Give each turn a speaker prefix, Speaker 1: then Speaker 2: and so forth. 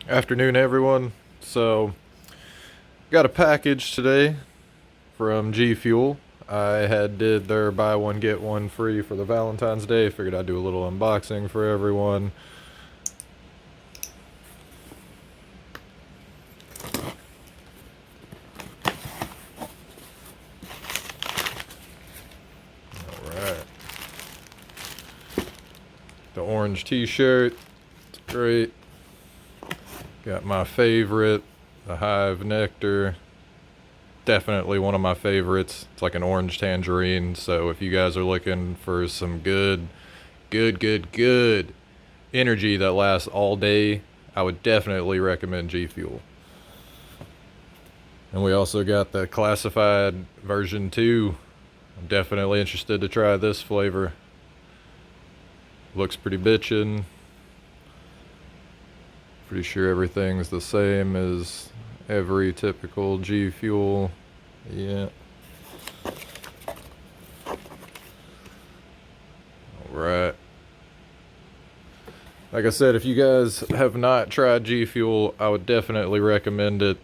Speaker 1: Afternoon, everyone. So, got a package today from G Fuel. I did their buy one get one free for the Valentine's Day. Figured I'd do a little unboxing for everyone. All right. The orange T-shirt. It's great. Got my favorite, the Hive Nectar. Definitely one of my favorites. It's like an orange tangerine. So if you guys are looking for some good energy that lasts all day, I would definitely recommend G Fuel. And we also got the classified version 2. I'm definitely interested to try this flavor. Looks pretty bitchin'. Pretty sure everything's the same as every typical G Fuel. Yeah. Alright. Like I said, if you guys have not tried G Fuel, I would definitely recommend it.